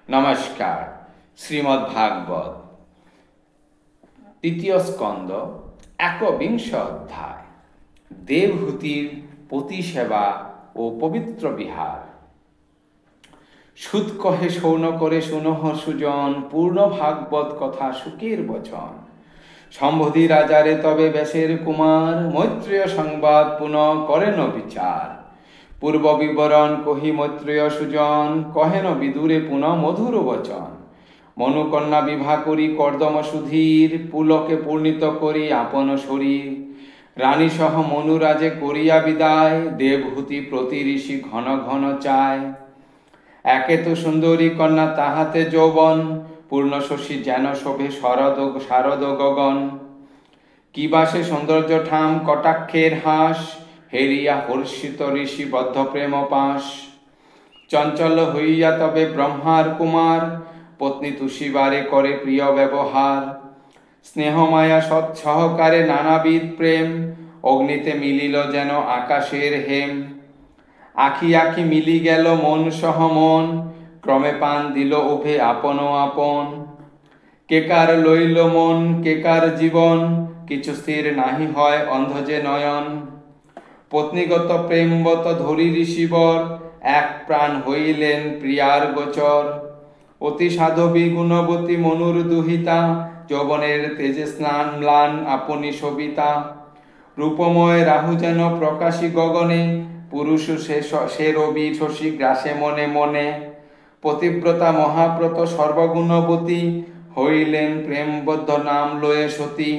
নমস্কার। শ্রীমদ্ ভাগবত তৃতীয় স্কন্দ একবিংশ অধ্যায় দেবহূতির পতিসেবা ও পবিত্র বিহার। সুত কহে শৌন করে শুনহ সুজন, পূর্ণ ভাগবত কথা সুখের বচন। সম্বোধি রাজারে তবে ব্যাসের কুমার, মৈত্রেয় সংবাদ পুনঃ করেন বিচার। পূর্ব বিবরণ কহি মৈত্রেয় সুজন, কহেন বিদুরে পুনঃ মধুর বচন। মনুকন্যা বিভা করি কর্দম সুধীর, পুলকে পূর্ণিত করি আপন শরীর। রানী সহ মনুরাজে করিয়া বিদায়, দেবহূতি প্রতি ঋষি ঘন ঘন চায়। একে তো সুন্দরী কন্যা তাহাতে যৌবন, পূর্ণ শশী যেন শোভে শারদ গগন। কিবা সে সৌন্দর্য ঠাম কটাক্ষের হাস, হেরিয়া হর্ষিত ঋষি বদ্ধ প্রেম পাশ। চঞ্চল হইয়া তবে ব্রহ্মার কুমার, পত্নী তুষিবারে করে প্রিয় ব্যবহার। স্নেহ মায়া সৎ সহকারে নানাবিধ প্রেম, অগ্নিতে মিলিল যেন আকাশের হেম। আখি আখি মিলি গেল মন সহ মন, ক্রমে পান দিল উভে আপন আপন। কেকার লইল মন কেকার জীবন, কিছু স্থির নাহি হয় অন্ধ যে নয়ন। পত্নীগত প্রেমবত ধরি ঋষিবর, এক প্রাণ হইলেন প্রিয়ার গোচর। অতি সাধবী গুণবতী মনুর দুহিতা, যৌবনের তেজে স্নান ম্লান আপনি সবিতা। রূপময় রাহু যেন প্রকাশী গগনে, পুরুষ সে রবি শশী গ্রাসে মনে মনে। পতিব্রতা মহাব্রত সর্বগুণবতী, হইলেন প্রেমবদ্ধ নাম লয়ে সতী।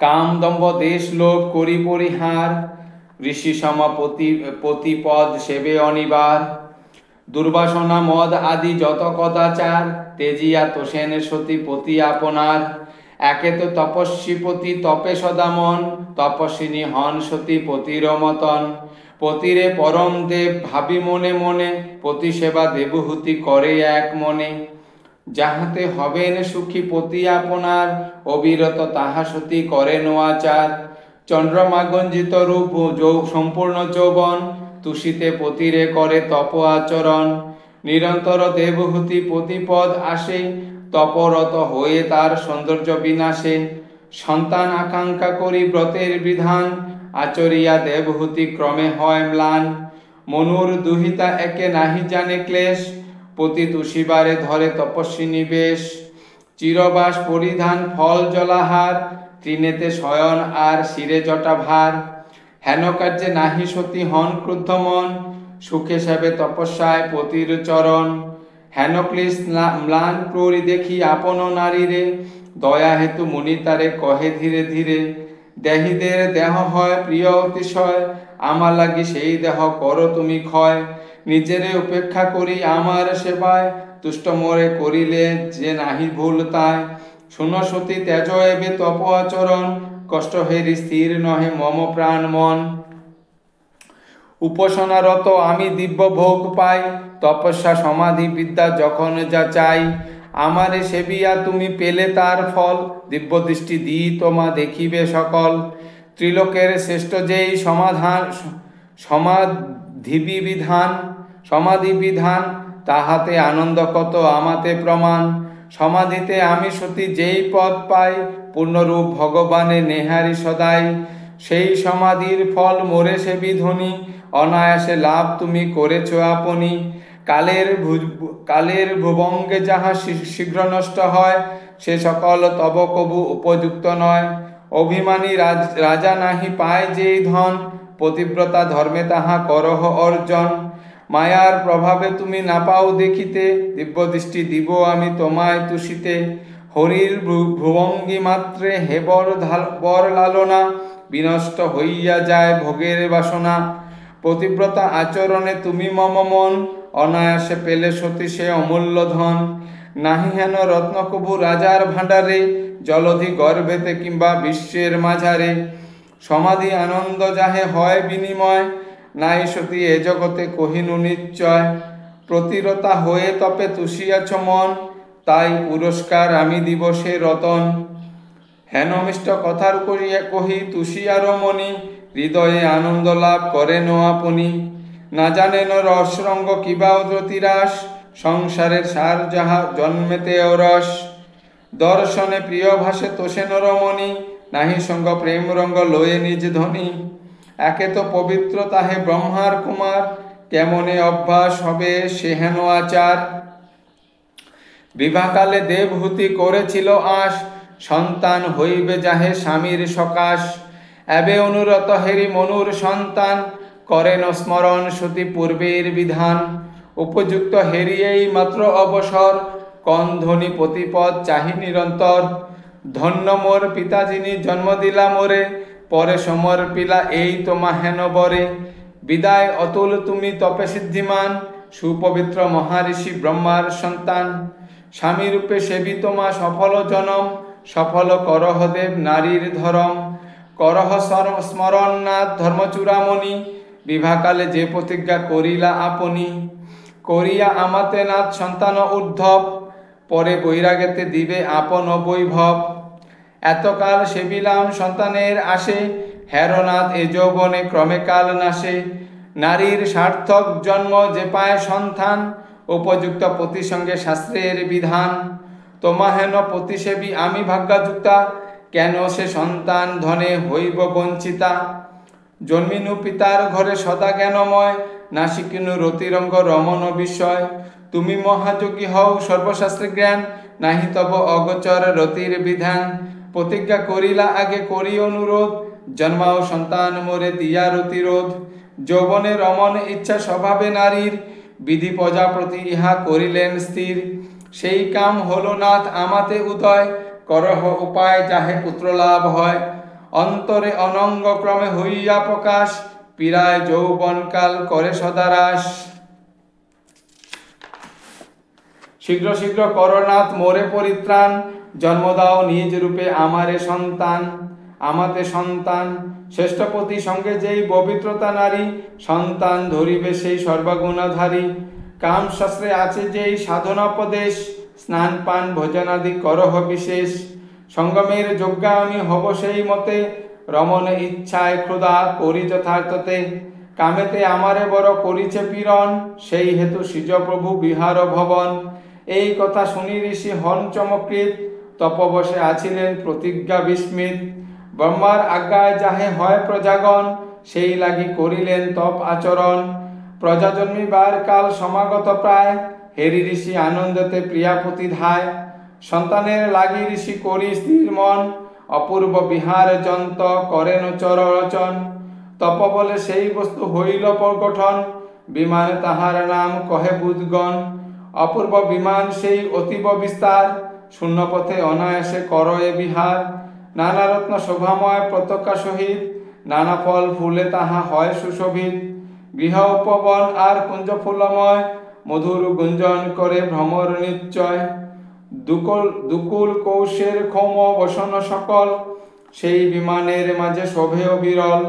কাম দম্ভ দেশ লোভ করি পরিহার, ঋষি সম পতিপদ সেবে অনিবার। দুর্বাসনা মদ আদি যত কদাচার, তেজিয়া তোষেন সতী পতি আপনার। একে তো তপস্বী পতি তপে সদামন, তপস্বিনী হন সতী পতির মতন। পতিরে পরম দেব ভাবি মনে মনে, পতি সেবা দেবহূতি করে এক মনে। যাহাতে হবেন সুখী পতি আপনার, অবিরত তাহা সতী করেন আচার। চন্দ্রমাগঞ্জিত রূপ সম্পূর্ণ যৌবন, তুষিতে পতিরে করে তপ আচরণ। নিরন্তর দেবহূতি পতিপদ আসে, তপরত হয়ে তার সৌন্দর্য বিনাশে। সন্তান আকাঙ্ক্ষা করি ব্রতের বিধান, আচরিয়া দেবহূতি ক্রমে হয় ম্লান। মনুর দুহিতা একে নাহি জানে ক্লেশ, পতি তুষিবারে ধরে তপস্বিনী বেশ। চিরবাস পরিধান ফল জলাহার, তৃণেতে শয়ন আর শিরে জটা ভার। হেন কার্যে নাহি সতী হন ক্রুদ্ধ মন, সুখে সেবে তপস্যায় পতির চরণ। হেন ক্লেশ ম্লান করি দেখি আপন নারীরে, দয়া হেতু মুনি তারে কহে ধীরে ধীরে। দেহীদের দেহ হয় প্রিয় অতিশয়, আমার লাগি সেই দেহ করো তুমি ক্ষয়। নিজেরে উপেক্ষা করি আমার সেবায়, তুষ্ট মোরে করিলে যে নাহি ভুল তাই। শুনো সতী তেজ এবে তপ আচরণ, কষ্ট হেরি স্থির নহে মম প্রাণ মন। উপাসনারত আমি দিব্য ভোগ পাই, তপস্যা সমাধি বিদ্যা যখন যা চাই। আমারে সেবিয়া তুমি পেলে তার ফল, দিব্য দৃষ্টি দিই তোমা দেখিবে সকল। ত্রিলোকের শ্রেষ্ঠ যেই সমাধি বিধান, তাহাতে আনন্দ কত আমাতে প্রমাণ। সমাধিতে আমি সতী যেই পদ পাই, পূর্ণরূপ ভগবানে নেহারি সদাই। সেই সমাধির ফল মোরে সেবি ধনী, অনায়াসে লাভ তুমি করেছ আপনি। কালের ভুবঙ্গে যাহা শীঘ্র নষ্ট হয়, সে সকল তব কবু উপযুক্ত নয়। অভিমানী রাজা নাহি পায় যেই ধন, পতিব্রতা ধর্মে তাহা করহ অর্জন। মায়ার প্রভাবে তুমি না পাও দেখিতে, দিব্য দৃষ্টি দিব আমি তোমায় তুষিতে। হরির ভুবঙ্গি মাত্রে হে বর লালনা, বিনষ্ট হইয়া যায় ভোগের বাসনা। পতিব্রতা আচরণে তুমি মম মন, অনায়াসে পেলে সতী সে অমূল্য ধন। নাহি হেন রত্ন কবু রাজার ভাণ্ডারে, জলধি গর্ভেতে কিংবা বিশ্বের মাঝারে। সমাধি আনন্দ যাহে হয় বিনিময়, নাই সতী এ জগতে কহিনু নিশ্চয়। প্রতিরতা হয়ে তপে তুষিয়াছ মন, তাই পুরস্কার আমি দিব সে রতন। হেন মিষ্ট কথার করিয়া কহি তুষিয়ার মনি, হৃদয়ে আনন্দ লাভ করেন আপনি। না জানেন রসরঙ্গ কিবা অতিরাস, সংসারের সার যাহা জন্মেতে রস, দর্শনে প্রিয় ভাষে তোষেন রমণী, নাহি সঙ্গ প্রেম রঙ্গ লয়ে নিজ ধ্বনি। একে তো পবিত্র তাহে ব্রহ্মার কুমার, কেমনে অভ্যাস হবে সেহেন আচার। বিবাহকালে দেবহূতি করেছিল আশ, সন্তান হইবে যাহে স্বামীর সকাশ। এবে অনুরত হেরি মনুর সন্তান, করেন স্মরণ সতী পূর্বের বিধান। উপযুক্ত হেরিয়েই মাত্র অবসর, কন্ধনি প্রতিপদ চাহি নিরন্তর। ধন্য মোর পিতা যিনি জন্ম দিলা মোরে, পরে সমর পিলা এই তোমা হেন বরে। বিদায় অতুল তুমি তপে সিদ্ধিমান, সুপবিত্র মহারিষি ব্রহ্মার সন্তান। স্বামী রূপে সেবি তোমা সফল জনম, সফল করহ দেব নারীর ধরম। করহ স্মরণ নাথ ধর্মচূড়ামণি, বিবাহকালে যে প্রতিজ্ঞা করিলা আপনি। করিয়া আমাতে নাথ সন্তান উদ্ধব, পরে বৈরাগেতে দিবে আপন বৈভব। এতকাল সেবিলাম সন্তানের আসে, হেরনাথ এ যৌবনে ক্রমে কাল নাশে। নারীর সার্থক জন্ম যে পায় সন্তান, উপযুক্ত পতি সঙ্গে শাস্ত্রের বিধান। তোমা হেন প্রতিসেবী আমি ভাগ্যযুক্তা, কেন সে সন্তান ধনে হইব বঞ্চিতা। জন্মিনু পিতার ঘরে সদা জ্ঞানময়, না শিখিনু রতিরঙ্গ রমণ বিষয়। তুমি মহাযোগী হও সর্বশাস্ত্রে জ্ঞান, নাহি তব অগোচর রতির বিধান। প্রতিজ্ঞা করিলা আগে করি অনুরোধ, জন্মাও সন্তান মোরে দিয়া রতিরোধ। যৌবনে রমণ ইচ্ছা স্বভাবে নারীর, বিধি প্রজাপতি ইহা করিলেন স্থির। সেই কাম হল নাথ আমাতে উদয়, করহ উপায় যাহে পুত্র লাভ হয়। অন্তরে অনঙ্গ ক্রমে হইয়া প্রকাশ, পীড়ায় যৌবনকাল করে সদারাস। শীঘ্র শীঘ্র করনাথ মোরে পরিত্রাণ, জন্ম দাও নিজ রূপে আমারে সন্তান। আমাতে সন্তান শ্রেষ্ঠপতি সঙ্গে যেই পবিত্রতা নারী, সন্তান ধরিবে সেই সর্বগুণাধারী। কাম শাস্ত্রে আছে যেই সাধনাপদেশ, স্নান পান ভোজনাদি করহ বিশেষ। সঙ্গমের যোগ্যা আমি হব সেই মতে, রমণ ইচ্ছায় ক্ষুধা করি যথার্থতে। কামেতে আমারে বড় করিছে পীড়ন, সেই হেতু সিজ প্রভু বিহার ভবন। এই কথা শুনি ঋষি হন চমকৃত, তপবশে আছিলেন প্রতিজ্ঞা বিস্মিত। ব্রহ্মার আজ্ঞায় যাহে হয় প্রজাগণ, সেই লাগি করিলেন তপ আচরণ। প্রজা জন্মিবার কাল সমাগত প্রায়, হেরি ঋষি আনন্দতে প্রিয়াপতি ধায়। সন্তানের লাগি ঋষি করি স্থির মন, অপূর্ব বিহার যন্ত করেন চররচন। তপ বলে সেই বস্তু হইল প্রগঠন, বিমান তাহার নাম কহে বুধগণ। অপূর্ব বিমান সেই অতীব বিস্তার, শূন্য পথে অনায়াসে কর এ বিহার। নানা রত্ন শোভাময় পতাকা সহিত, নানা ফল ফুলে তাহা হয় সুশোভিত। গৃহ উপবন আর কুঞ্জ ফুলময়, মধুর গুঞ্জন করে ভ্রমর নিশ্চয়। দুকুল কৌশের ক্ষৌম বসন সকল, সেই বিমানের মাঝে শোভেয় বিরল।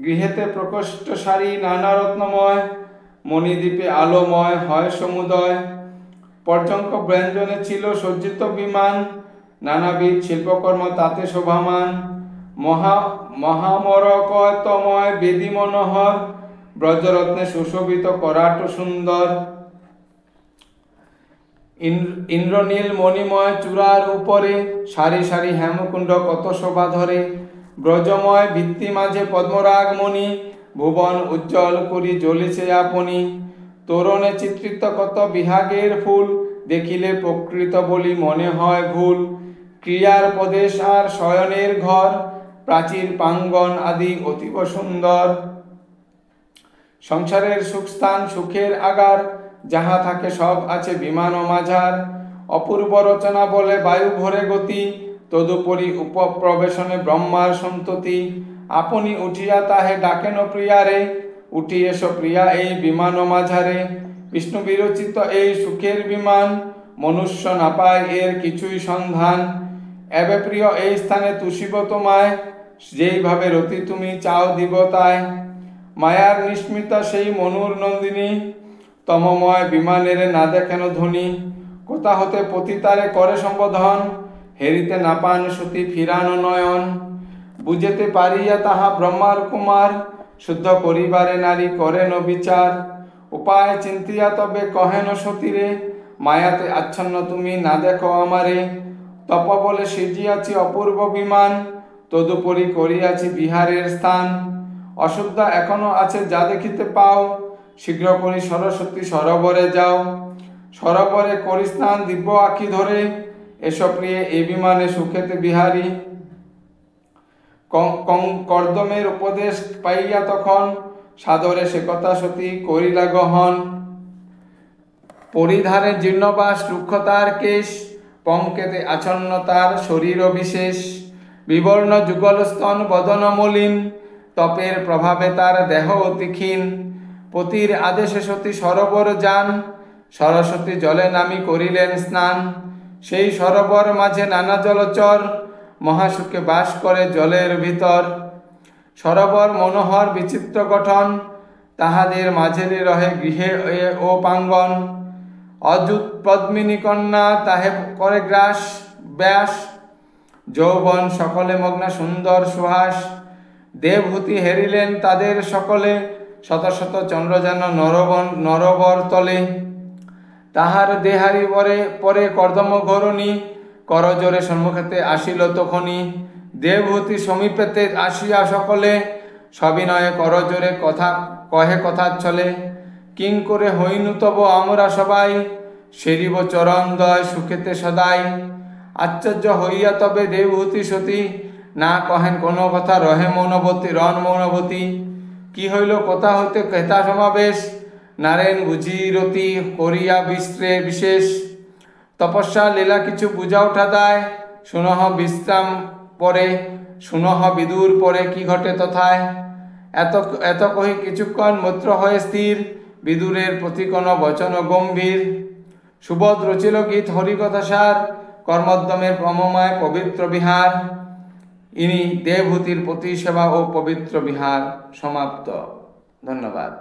গৃহেতে প্রকোষ্ঠ সারি নানা রত্নময়, মণিদ্বীপে আলোময় হয় সমুদয়। পর্যঙ্ক ব্যঞ্জনে ছিল সজ্জিত বিমান, নানাবিধ শিল্পকর্ম তাতে শোভামান। মহামরকতময় বেদী মনোহর, ব্রজরত্নে সুশোভিত করাট সুন্দর। ইন্দ্রনীল মণিময় চূড়ার উপরে, সারি সারি হেমকুণ্ড কত শোভা ধরে। ব্রজময় ভিত্তি মাঝে পদ্মরাগ মণি, ভুবন উজ্জ্বল করি জ্বলিছে আপনি। তোরণে চিত্রিত কত বিহাগের ফুল, দেখিলে প্রকৃত বলি মনে হয় ভুল। ক্রিয়ার প্রদেশ আর শয়নের ঘর, প্রাচীর প্রাঙ্গণ আদি অতীব সুন্দর। সংসারের সুখস্থান সুখের আগার, যাহা থাকে সব আছে বিমান ও মাঝার। অপূর্ব রচনা বলে বায়ু ভরে গতি, তদুপরি উপপ্রবেশনে ব্রহ্মার সন্ততি। আপনি উঠিয়া তাহে ডাকেন প্রিয়ারে, উঠি এসো প্রিয়া এই বিমান ও মাঝারে। বিষ্ণু বিরচিত এই সুখের বিমান, মনুষ্য না পায় এর কিছুই সন্ধান। এবে প্রিয় এই স্থানে তুষিব তোমায়, যেইভাবে রতি তুমি চাও দিব তাই। মায়ার নিস্মিতা সেই মনুর নন্দিনী, তমময় বিমানের না দেখেন ধ্বনি। কোথা হতে পতিতারে করে সম্বোধন, হেরিতে না পান সতী ফিরানো নয়ন। বুঝেতে পারিয়া তাহা ব্রহ্মার কুমার, শুদ্ধ করিবারে নারী করেন বিচার। উপায় চিন্তিয়া তবে কহেন সতীরে, মায়াতে আচ্ছন্ন তুমি না দেখো আমারে। তপ বলে সিজিয়াছি অপূর্ব বিমান, তদুপরি করিয়াছি বিহারের স্থান। অশুদ্ধা এখনো আছে যা দেখিতে পাও, শীঘ্র করি সরস্বতী সরোবরে যাও। সরোবরে করি স্নান দিব্য আখি ধরে, এসব প্রিয়ে এই বিমানে সুখেতে বিহারী। কর্দমের উপদেশ পাইয়া তখন, সাদরে সে কথা সতী করিলা গ্রহণ। পরিধারে জীর্ণবাস রুক্ষতার কেশ, পঙ্কেতে আচ্ছন্ন তার শরীর বিশেষ। বিবর্ণ যুগল স্তন বদন মলিন, তপের প্রভাবে তার দেহ অতি ক্ষীণ। পতির আদেশে সতী সরোবর যান, সরস্বতী জলে নামি করিলেন স্নান। সেই সরোবর মাঝে নানা জলচর, মহাসুখে বাস করে জলের ভিতর। সরোবর মনোহর বিচিত্র গঠন, তাহাদের মাঝেরে রহে গৃহে ও পাঙ্গন। অযুত পদ্মিনী কন্যা তাহে করে গ্রাস ব্যাস, যৌবন সকলে মগ্না সুন্দর সুহাস। দেবহূতি হেরিলেন তাদের সকলে, শত শত চন্দ্র যেন নরবর তলে। তাহার দেহারি পরে কর্দম ঘরণী, করজোরে সম্মুখেতে আসিল তখনই। দেবহূতি সমীপেতে আসিয়া সকলে, সবিনয়ে করজোরে কহে কথার ছলে। কিং করে হইনু তব আমরা সবাই, সেরিব চরণদয় সুখেতে সদাই। আশ্চর্য হইয়া তবে দেবহূতি সতী, না কহেন কোনো কথা রহে মৌনবতী। কি হইল কথা হইতে কেতা সমাবেশ, নারেন বুঝি রতি করিয়া বিশেষ। তপস্যা লীলা কিছু বুঝা উঠা দায়, শুনহ বিশ্রাম পরে শুনহ বিদুর পরে কি ঘটে তথায়। এত কহি কিছুক্ষণ মৈত্র হয়ে স্থির, বিদুরের প্রতি কোন বচন গম্ভীর। সুবোধ রচিল গীত হরিকথা সার, কর্মোদ্যমের ক্রমময় পবিত্র বিহার। ইনি দেবহূতির প্রতি সেবা ও পবিত্র বিহার সমাপ্ত। ধন্যবাদ।